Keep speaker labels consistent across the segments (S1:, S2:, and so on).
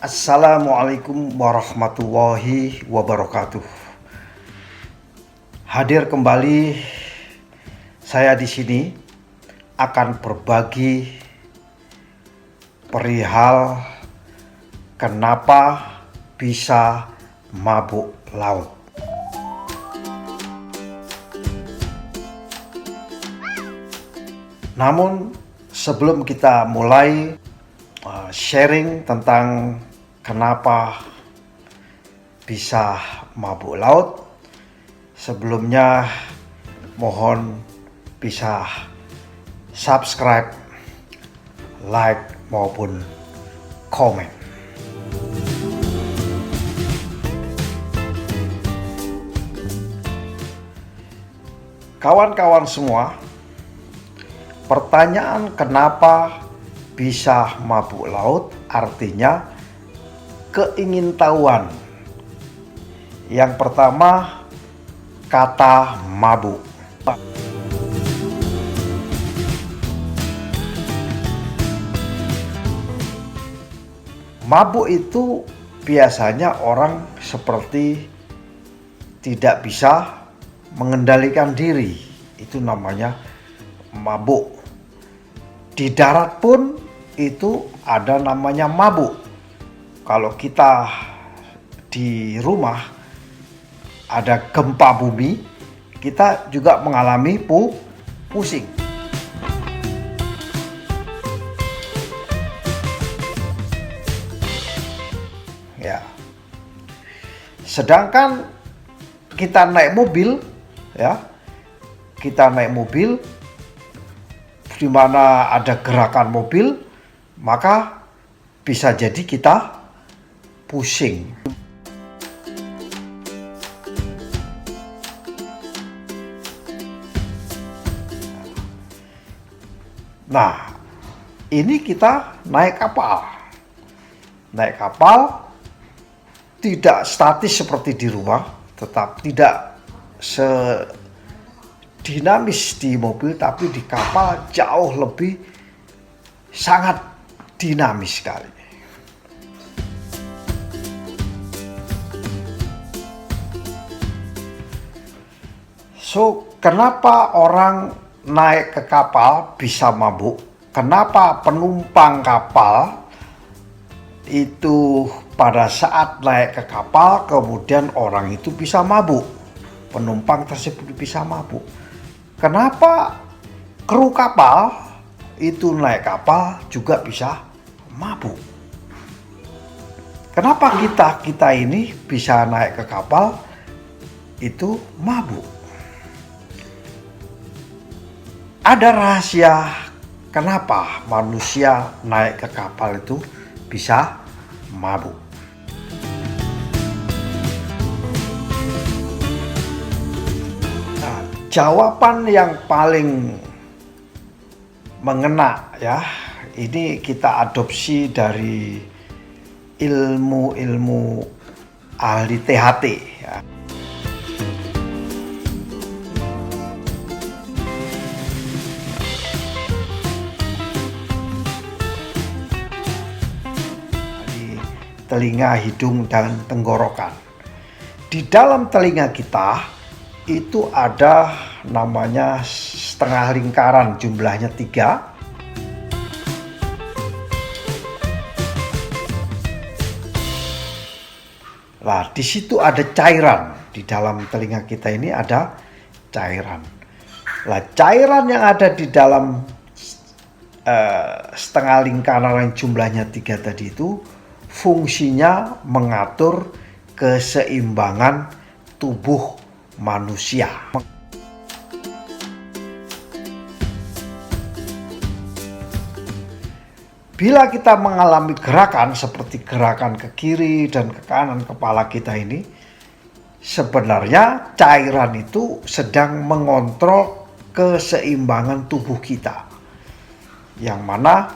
S1: Assalamualaikum warahmatullahi wabarakatuh. Hadir kembali saya di sini akan berbagi perihal kenapa bisa mabuk laut. Namun sebelum kita mulai sharing tentang kenapa bisa mabuk laut, sebelumnya mohon bisa subscribe, like maupun komen. Kawan-kawan semua, pertanyaan kenapa bisa mabuk laut artinya keingintahuan. Yang pertama, kata mabuk. Mabuk itu biasanya orang seperti tidak bisa mengendalikan diri. Itu namanya mabuk. Di darat pun itu ada namanya mabuk. Kalau kita di rumah ada gempa bumi, kita juga mengalami pusing. Ya. Sedangkan kita naik mobil, ya. Kita naik mobil di mana ada gerakan mobil, maka bisa jadi kita pusing. Nah, ini kita naik kapal. Naik kapal tidak statis seperti di rumah, tetap tidak dinamis di mobil, tapi di kapal jauh lebih sangat dinamis sekali. So, kenapa orang naik ke kapal bisa mabuk? Kenapa penumpang kapal itu pada saat naik ke kapal kemudian orang itu bisa mabuk? Penumpang tersebut bisa mabuk. Kenapa kru kapal itu naik kapal juga bisa mabuk? Kenapa kita ini bisa naik ke kapal itu mabuk? Ada rahasia kenapa manusia naik ke kapal itu bisa mabuk. Jawaban yang paling mengena, ya, ini kita adopsi dari ilmu ahli THT, ya. Di telinga, hidung, dan tenggorokan. Di dalam telinga kita itu ada namanya setengah lingkaran, jumlahnya 3. Nah, di situ ada cairan. Di dalam telinga kita ini ada cairan. Nah, cairan yang ada di dalam setengah lingkaran yang jumlahnya 3 tadi itu fungsinya mengatur keseimbangan tubuh manusia. Bila kita mengalami gerakan seperti gerakan ke kiri dan ke kanan kepala kita ini, sebenarnya cairan itu sedang mengontrol keseimbangan tubuh kita, yang mana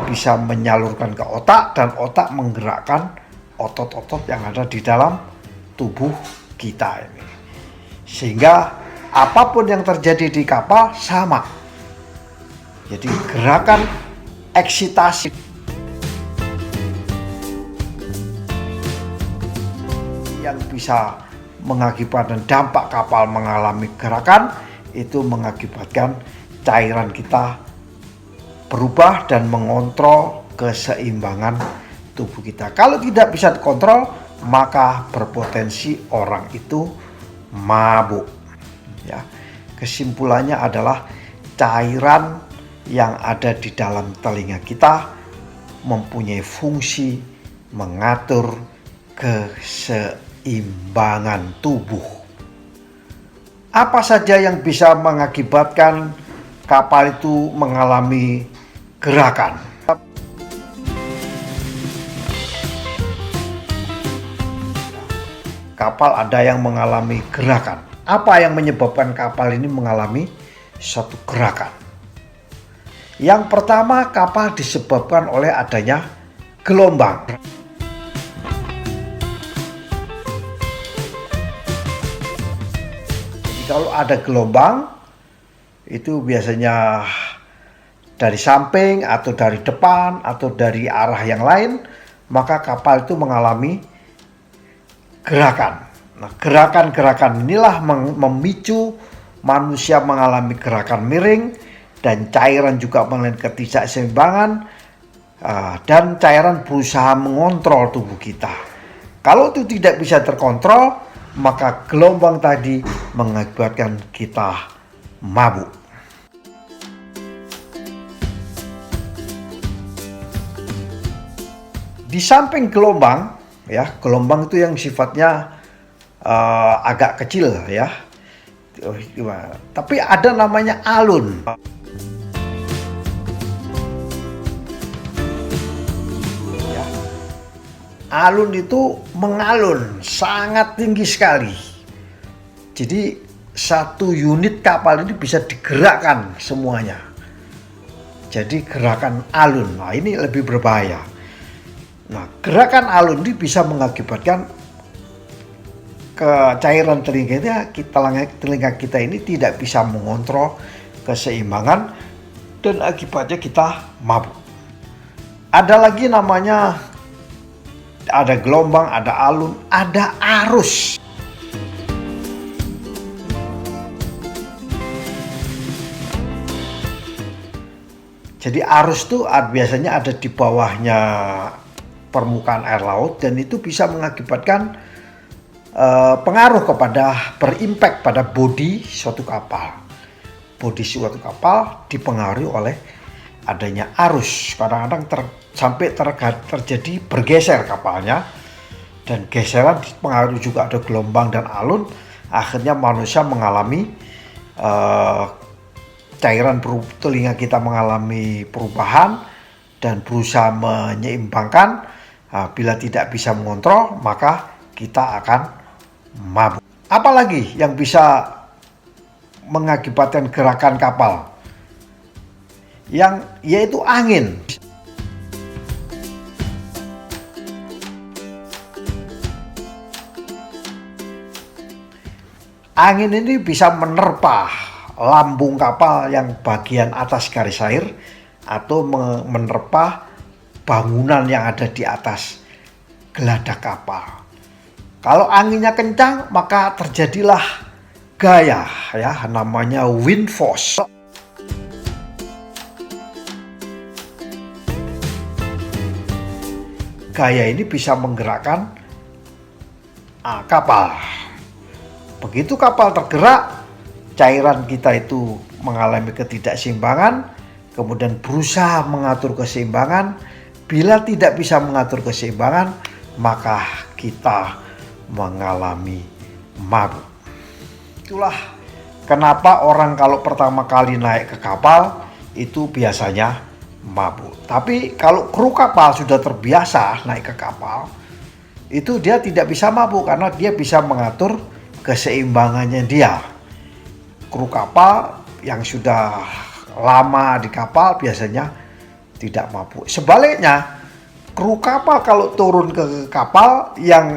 S1: bisa menyalurkan ke otak dan otak menggerakkan otot-otot yang ada di dalam tubuh kita ini. Sehingga apapun yang terjadi di kapal sama. Jadi gerakan eksitasi bisa mengakibatkan dampak kapal mengalami gerakan, itu mengakibatkan cairan kita berubah dan mengontrol keseimbangan tubuh kita. Kalau tidak bisa dikontrol, maka berpotensi orang itu mabuk. Ya, kesimpulannya adalah cairan yang ada di dalam telinga kita mempunyai fungsi mengatur keseimbangan tubuh. Apa saja yang bisa mengakibatkan kapal itu mengalami gerakan? Kapal ada yang mengalami gerakan. Apa yang menyebabkan kapal ini mengalami satu gerakan? Yang pertama, kapal disebabkan oleh adanya gelombang. Jadi kalau ada gelombang, itu biasanya dari samping atau dari depan atau dari arah yang lain, maka kapal itu mengalami gerakan. Nah, gerakan-gerakan inilah memicu manusia mengalami gerakan miring, dan cairan juga mengalami ketidakseimbangan, dan cairan berusaha mengontrol tubuh kita. Kalau itu tidak bisa terkontrol, maka gelombang tadi mengakibatkan kita mabuk. Di samping gelombang, ya, gelombang itu yang sifatnya agak kecil, ya. Tapi ada namanya alun. Ya. Alun itu mengalun sangat tinggi sekali. Jadi satu unit kapal ini bisa digerakkan semuanya. Jadi gerakan alun. Nah, ini lebih berbahaya. Nah, gerakan alun ini bisa mengakibatkan cairan telinga kita ini tidak bisa mengontrol keseimbangan, dan akibatnya kita mabuk. Ada lagi namanya, ada gelombang, ada alun, ada arus. Jadi arus itu biasanya ada di bawahnya permukaan air laut, dan itu bisa mengakibatkan pengaruh kepada berimpact pada bodi suatu kapal. Bodi suatu kapal dipengaruhi oleh adanya arus. Kadang-kadang sampai terjadi bergeser kapalnya, dan geseran dipengaruhi juga ada gelombang dan alun. Akhirnya manusia mengalami cairan telinga kita mengalami perubahan dan berusaha menyeimbangkan. Bila tidak bisa mengontrol, maka kita akan mabuk. Apalagi yang bisa mengakibatkan gerakan kapal? Yaitu angin. Angin ini bisa menerpa lambung kapal yang bagian atas garis air, atau menerpa bangunan yang ada di atas geladak kapal. Kalau anginnya kencang, maka terjadilah gaya, ya, namanya wind force. Gaya ini bisa menggerakkan kapal. Begitu kapal tergerak, cairan kita itu mengalami ketidakseimbangan, kemudian berusaha mengatur keseimbangan. Bila tidak bisa mengatur keseimbangan, maka kita mengalami mabuk. Itulah kenapa orang kalau pertama kali naik ke kapal itu biasanya mabuk. Tapi kalau kru kapal sudah terbiasa naik ke kapal, itu dia tidak bisa mabuk karena dia bisa mengatur keseimbangannya dia. Kru kapal yang sudah lama di kapal biasanya tidak mabuk. Sebaliknya, kru kapal kalau turun ke kapal yang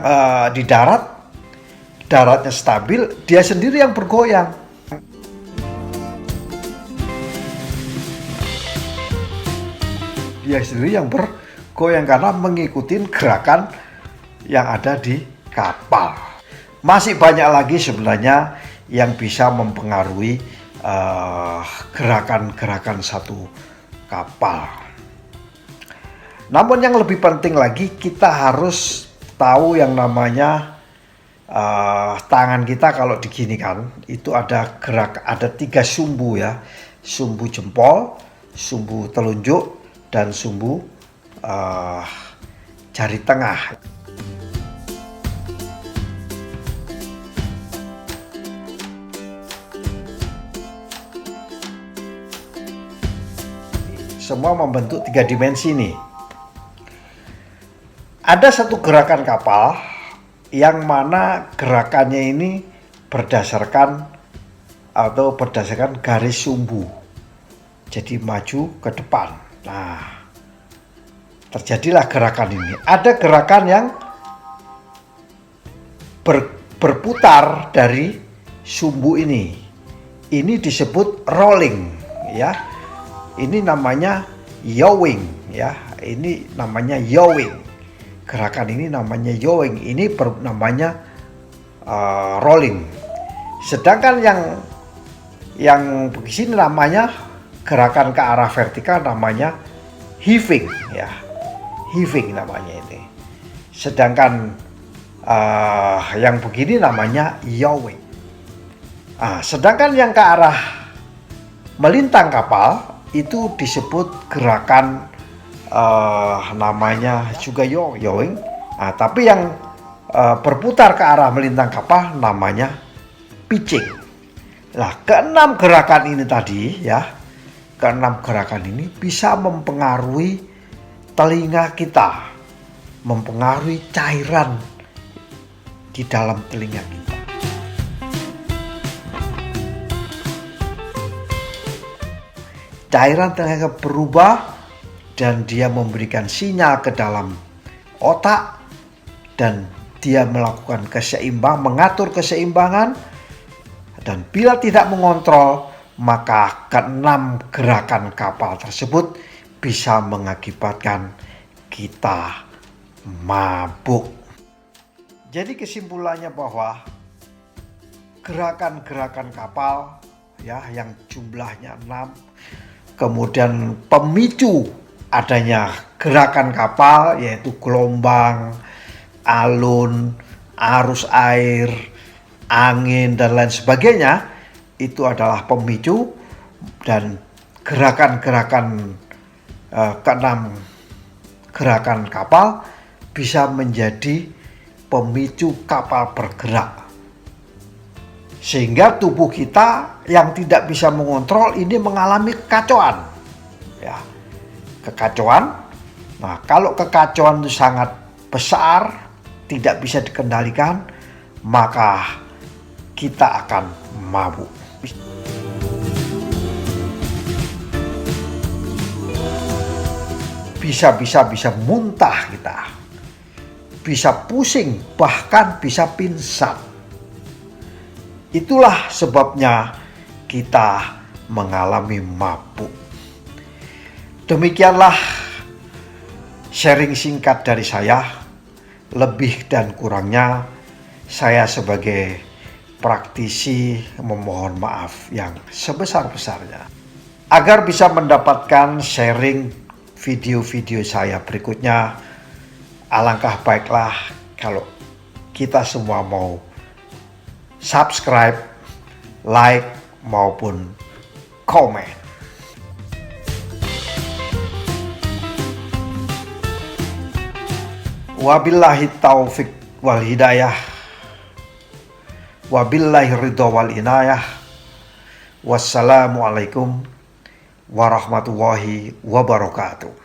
S1: di daratnya stabil, dia sendiri yang bergoyang. Dia sendiri yang bergoyang karena mengikuti gerakan yang ada di kapal. Masih banyak lagi sebenarnya yang bisa mempengaruhi gerakan-gerakan satu kapal. Namun yang lebih penting lagi, kita harus tahu yang namanya tangan kita kalau diginikan itu ada ada 3 sumbu ya, sumbu jempol, sumbu telunjuk, dan sumbu jari tengah. Semua membentuk 3 dimensi nih. Ada satu gerakan kapal yang mana gerakannya ini berdasarkan garis sumbu. Jadi maju ke depan. Nah, terjadilah gerakan ini. Ada gerakan yang berputar dari sumbu ini. Ini disebut rolling ya. Ini namanya yawing ya. Ini namanya yawing. Gerakan ini namanya yawing. Ini namanya rolling. Sedangkan yang begini namanya gerakan ke arah vertikal namanya heaving ya. Heaving namanya ini. Sedangkan yang begini namanya yawing. Sedangkan yang ke arah melintang kapal itu disebut gerakan namanya juga yawing. Tapi yang berputar ke arah melintang kapal namanya pitching. Nah, keenam gerakan ini tadi ya, keenam gerakan ini bisa mempengaruhi telinga kita, mempengaruhi cairan di dalam telinga kita. Cairan telinga berubah dan dia memberikan sinyal ke dalam otak dan dia melakukan mengatur keseimbangan, dan bila tidak mengontrol maka keenam gerakan kapal tersebut bisa mengakibatkan kita mabuk. Jadi kesimpulannya bahwa gerakan-gerakan kapal ya yang jumlahnya 6, kemudian pemicu adanya gerakan kapal yaitu gelombang, alun, arus air, angin, dan lain sebagainya, itu adalah pemicu, dan gerakan-gerakan keenam gerakan kapal bisa menjadi pemicu kapal bergerak. Sehingga tubuh kita yang tidak bisa mengontrol ini mengalami kekacauan. Ya, kekacauan. Nah, kalau kekacauan itu sangat besar, tidak bisa dikendalikan, maka kita akan mabuk. Bisa muntah kita, bisa pusing, bahkan bisa pingsan. Itulah sebabnya kita mengalami mabuk. Demikianlah sharing singkat dari saya. Lebih dan kurangnya saya sebagai praktisi memohon maaf yang sebesar-besarnya. Agar bisa mendapatkan sharing video-video saya berikutnya, alangkah baiklah kalau kita semua mau subscribe, like, maupun komen. Wabillahi taufik wal hidayah, wabillahi ridho wal inayah. Wassalamualaikum warahmatullahi wabarakatuh.